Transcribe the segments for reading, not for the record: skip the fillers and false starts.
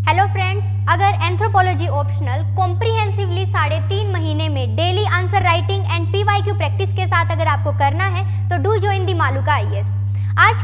Hello friends, अगर anthropology optional comprehensively 3.5 महीने में daily answer writing and PYQ practice के साथ अगर आपको करना है तो do join the Maluka IAS. आज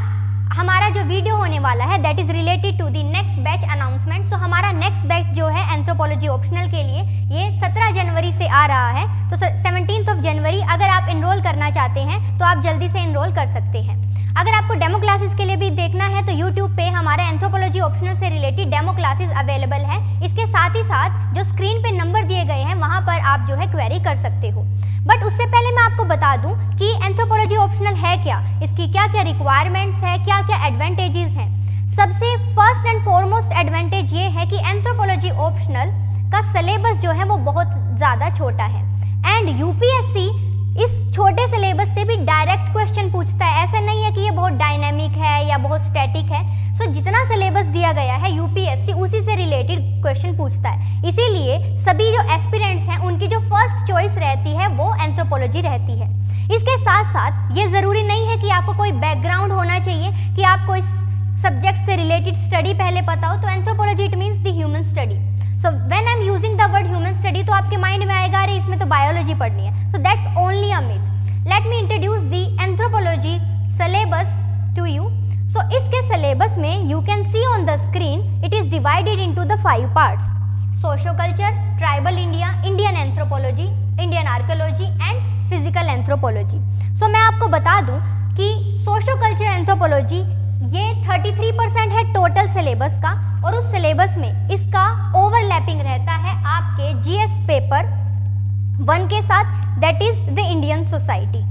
हमारा जो वीडियो होने वाला है that is related to the next batch announcement. So हमारा नेक्स्ट बैच जो है एंथ्रोपोलॉजी ऑप्शनल के लिए ये 17 जनवरी से आ रहा है। तो 17 जनवरी अगर आप इनरोल करना चाहते हैं तो आप जल्दी से इनरोल कर सकते हैं। अगर आपको डेमो क्लासेस के लिए भी देखना है तो यूट्यूब पे हमारे एंथ्रोपोलॉजी ऑप्शनल से रिलेटेड डेमो क्लासेस अवेलेबल है। इसके साथ ही साथ जो स्क्रीन पे नंबर दिए गए हैं वहाँ पर आप जो है क्वेरी कर सकते हो। बट उससे पहले मैं आपको बता दूं कि एंथ्रोपोलॉजी ऑप्शनल है क्या, इसकी क्या क्या रिक्वायरमेंट्स है, क्या क्या एडवांटेजेस हैं। सबसे फर्स्ट एंड फॉरमोस्ट एडवांटेज ये है कि एंथ्रोपोलॉजी ऑप्शनल का सिलेबस जो है वो बहुत ज़्यादा छोटा है एंड यूपीएससी इस छोटे सिलेबस से भी डायरेक्ट क्वेश्चन पूछता है। ऐसा नहीं है कि ये बहुत डायनेमिक है या बहुत स्टैटिक है। सो जितना सिलेबस दिया गया है यूपीएससी उसी से रिलेटेड क्वेश्चन पूछता है। इसीलिए सभी जो एस्पिरेंट्स हैं उनकी जो फर्स्ट चॉइस रहती है वो एंथ्रोपोलॉजी रहती है। इसके साथ साथ ये ज़रूरी नहीं है कि आपको कोई बैकग्राउंड होना चाहिए कि आपको इस सब्जेक्ट से रिलेटेड स्टडी पहले पता हो। तो anthropology it means the human study. So when I am using the word human study तो आपके माइंड में आएगा अरे इसमें तो बायोलॉजी पढ़नी है। So that's only a myth. Let me introduce the anthropology syllabus to you. So इसके सिलेबस में you can see on the screen it is divided into the 5 parts: socio culture, tribal India, Indian anthropology, Indian archaeology and physical anthropology. So मैं आपको बता दूं कि socio culture anthropology ये 33% है total syllabus का और उस सिलेबस में इसका ओवरलैपिंग रहता है आपके जीएस पेपर 1 के साथ, that is the Indian society.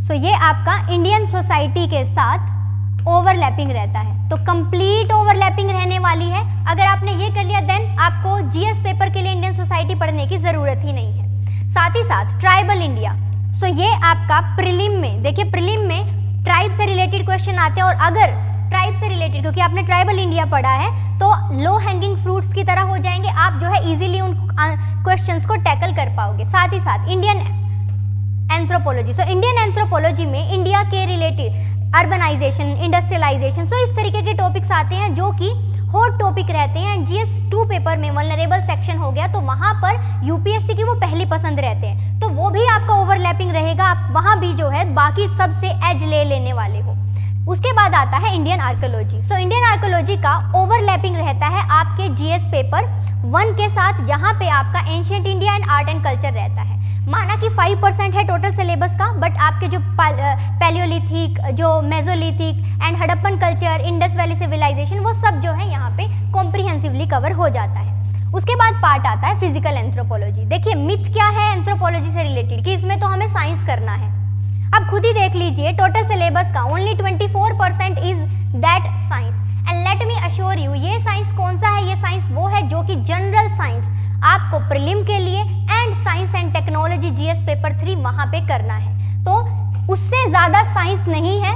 So ये आपका इंडियन सोसाइटी के साथ ओवरलैपिंग रहता है। तो कंप्लीट ओवरलैपिंग रहने वाली है। अगर आपने ये कर लिया देन आपको जीएस पेपर के लिए इंडियन सोसाइटी पढ़ने की जरूरत ही नहीं है। साथ ही साथ ट्राइबल इंडिया, सो ये आपका प्रीलिम में, देखिए प्रीलिम में ट्राइब से रिलेटेड क्वेश्चन आते हैं और अगर ट्राइब से रिलेटेड, क्योंकि आपने ट्राइबल इंडिया पढ़ा है तो लो हैंगिंग फ्रूट्स की तरह हो जाएंगे, आप जो है इजीली उन क्वेश्चंस को टैकल कर पाओगे। साथ ही साथ Indian anthropology, so Indian anthropology में इंडिया के रिलेटेड अर्बनाइजेशन, इंडस्ट्रियलाइजेशन, सो इस तरीके के टॉपिक्स आते हैं जो कि हॉट टॉपिक रहते हैं। जीएस 2 पेपर में वल्नरेबल सेक्शन हो गया तो वहाँ पर यूपीएससी की वो पहली पसंद रहते हैं, तो वो भी आपका ओवरलैपिंग रहेगा। आप वहाँ भी जो है बाकी सबसे एज ले लेने वाले हो। उसके बाद आता है Indian archaeology. So Indian archaeology का ओवरलैपिंग रहता है आपके जीएस पेपर 1 के साथ, जहाँ पे आपका ancient India and art and culture रहता है। माना कि 5% है टोटल सिलेबस का, बट आपके जो पैलियोलिथिक, जो mesolithic and Harappan culture, Indus valley civilisation, वो सब जो है यहाँ पे कॉम्प्रिहेंसिवली कवर हो जाता है। उसके बाद पार्ट आता है फिजिकल एंथ्रोपोलॉजी। देखिए मिथ क्या है एंथ्रोपोलॉजी से रिलेटेड कि इसमें तो हमें साइंस करना है। अब खुद ही देख लीजिए टोटल सिलेबस का only 24% is that science. And let me assure you, ये साइंस कौन सा है? ये साइंस वो है जो कि जनरल साइंस आपको प्रीलिम के लिए and science and technology GS paper 3 वहां पे करना है। तो उससे ज्यादा साइंस नहीं है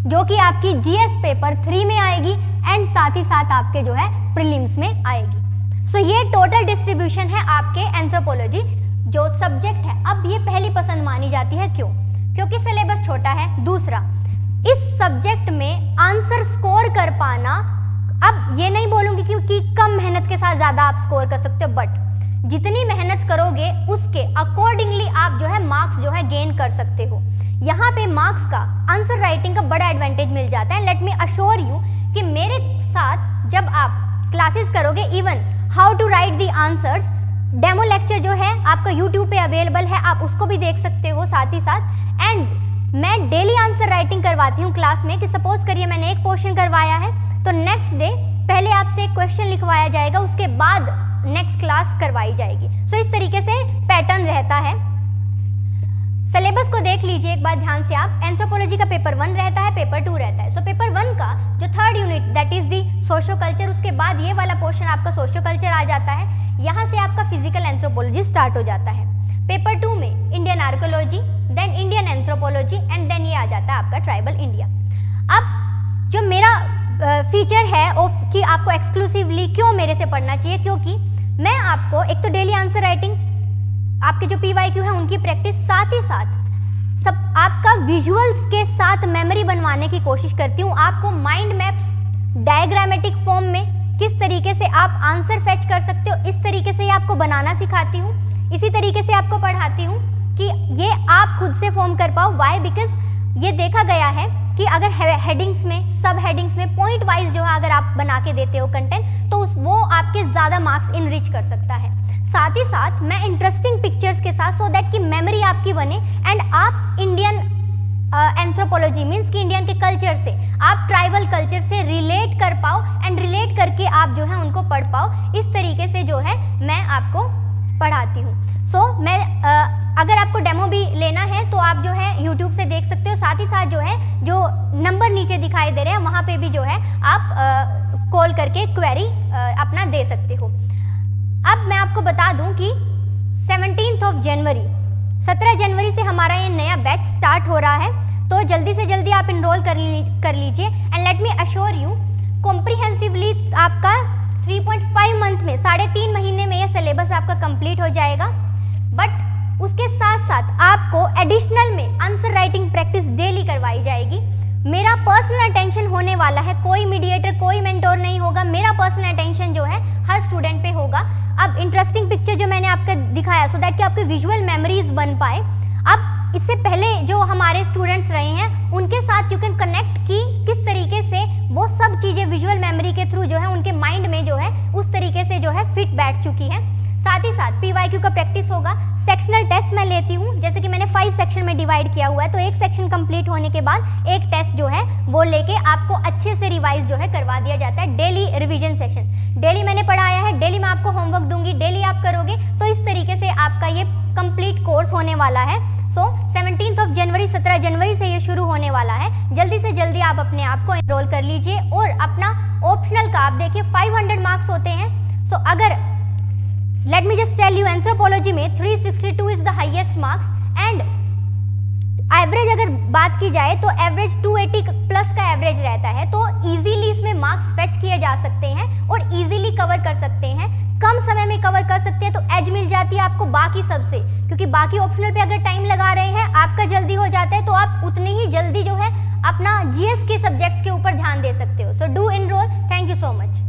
जो कि आपकी जीएस पेपर 3 में आएगी एंड साथ ही साथ आपके जो है प्रीलिम्स में आएगी। सो ये टोटल डिस्ट्रीब्यूशन है आपके एंथ्रोपोलॉजी जो सब्जेक्ट है। अब ये पहली पसंद मानी जाती है, क्यों? क्योंकि सिलेबस छोटा है। दूसरा, इस सब्जेक्ट में आंसर स्कोर कर पाना, अब ये नहीं बोलूंगी क्योंकि कम मेहनत के साथ ज्यादा आप स्कोर कर सकते हो, बट जितनी मेहनत करोगे उसके अकॉर्डिंगली आप जो है मार्क्स जो है गेन कर सकते हो। यहाँ पे मार्क्स का आंसर राइटिंग का बड़ा एडवांटेज मिल जाता है। लेट मी अश्योर यू कि मेरे साथ जब आप क्लासेस करोगे, even how to write the answers, demo lecture जो है आपका यूट्यूब पे अवेलेबल है, आप उसको भी देख सकते हो साथ ही साथ। एंड मैं डेली आंसर राइटिंग करवाती हूँ क्लास में कि सपोज करिए मैंने एक पोर्शन करवाया है तो नेक्स्ट डे पहले आपसे एक क्वेश्चन लिखवाया जाएगा, उसके बाद नेक्स्ट क्लास करवाई जाएगी। सो इस तरीके से पैटर्न रहता है। सिलेबस को देख लीजिए एक बार ध्यान से आप। एंथ्रोपोलॉजी का पेपर 1 रहता है, पेपर 2 रहता है। सो पेपर 1 का जो 3rd unit that is the socio culture, उसके बाद ये वाला पोर्शन आपका सोशो कल्चर आ जाता है। यहाँ से आपका फिजिकल एंथ्रोपोलॉजी स्टार्ट हो जाता है। पेपर 2 में Indian archaeology, then Indian anthropology and then ये आ जाता है आपका ट्राइबल इंडिया। अब जो मेरा फीचर है कि आपको एक्सक्लूसिवली क्यों मेरे से पढ़ना चाहिए, क्योंकि मैं आपको एक तो डेली आंसर राइटिंग, आपके जो पीवाईक्यू है उनकी प्रैक्टिस, साथ ही साथ सब आपका विजुअल्स के साथ मेमोरी बनवाने की कोशिश करती हूँ। आपको माइंड मैप्स डायग्रामेटिक फॉर्म में किस तरीके से आप आंसर फेच कर सकते हो, इस तरीके से आपको बनाना सिखाती हूँ। इसी तरीके से आपको पढ़ाती हूँ कि ये आप खुद से फॉर्म कर पाओ। वाई? बिकॉज ये देखा गया है कि अगर हेडिंग्स में, सब हेडिंग्स में पॉइंट वाइज जो है अगर आप बना के देते हो कंटेंट, तो वो आपके ज़्यादा मार्क्स इनरिच कर सकता है। साथ ही साथ मैं इंटरेस्टिंग पिक्चर्स के साथ, सो दैट कि मेमोरी आपकी बने एंड आप इंडियन एंथ्रोपोलॉजी मीन्स कि इंडियन के कल्चर से, आप ट्राइबल कल्चर से रिलेट कर पाओ एंड रिलेट करके आप जो है उनको पढ़ पाओ। इस तरीके से जो है मैं आपको पढ़ाती हूँ। मैं अगर आपको डेमो भी लेना है तो आप जो है YouTube से देख सकते हो। साथ ही साथ जो है जो नंबर नीचे दिखाई दे रहे हैं वहाँ पे भी जो है आप कॉल करके क्वेरी अपना दे सकते हो। अब मैं आपको बता दूं कि 17 जनवरी 17 जनवरी से हमारा ये नया बैच स्टार्ट हो रहा है, तो जल्दी से जल्दी आप इनरोल कर लीजिए। And let me assure you, comprehensively आपका 3.5 मंथ में, 3.5 महीने में ये सिलेबस आपका कंप्लीट हो जाएगा। बट उसके साथ साथ आपको एडिशनल में आंसर राइटिंग प्रैक्टिस डेली करवाई जाएगी। मेरा पर्सनल अटेंशन होने वाला है, कोई मीडिएटर, कोई मेंटोर नहीं होगा। मेरा पर्सनल अटेंशन जो है हर स्टूडेंट पे होगा। अब इंटरेस्टिंग पिक्चर जो मैंने आपको दिखाया, सो दैट कि आपके विजुअल मेमोरीज बन पाए। अब इससे पहले जो हमारे स्टूडेंट्स रहे हैं उनके साथ यू कैन कनेक्ट कि किस तरीके से वो सब चीज़ें विजुअल मेमोरी के थ्रू जो है उनके माइंड में जो है उस तरीके से जो है फिट बैठ चुकी है। साथ ही साथ PYQ का प्रैक्टिस होगा। सेक्शनल टेस्ट मैं लेती हूँ, जैसे कि मैंने 5 सेक्शन में डिवाइड किया हुआ है, तो एक सेक्शन कंप्लीट होने के बाद एक टेस्ट जो है वो लेके आपको अच्छे से रिवाइज जो है करवा दिया जाता है। डेली रिवीजन सेशन डेली मैंने पढ़ाया है, डेली मैं आपको होमवर्क दूंगी, डेली आप करोगे तो इस तरीके से आपका ये कंप्लीट कोर्स होने वाला है। 17 जनवरी 17 जनवरी से ये शुरू होने वाला है। जल्दी से जल्दी आप अपने आप को एनरोल कर लीजिए। और अपना ऑप्शनल का आप देखिए 500 मार्क्स होते हैं। अगर let me just tell you, anthropology में 362 is the highest marks and average अगर बात की जाए तो एवरेज 280 प्लस का एवरेज रहता है। तो इजीली इसमें मार्क्स फेच किए जा सकते हैं और इजीली कवर कर सकते हैं, कम समय में कवर कर सकते हैं। तो एज मिल जाती है आपको बाकी सबसे, क्योंकि बाकी ऑप्शनल पे अगर टाइम लगा रहे हैं, आपका जल्दी हो जाता है, तो आप उतनी ही जल्दी जो है अपना GS के सब्जेक्ट्स के ऊपर ध्यान दे सकते हो। Do enrol. Thank you so much.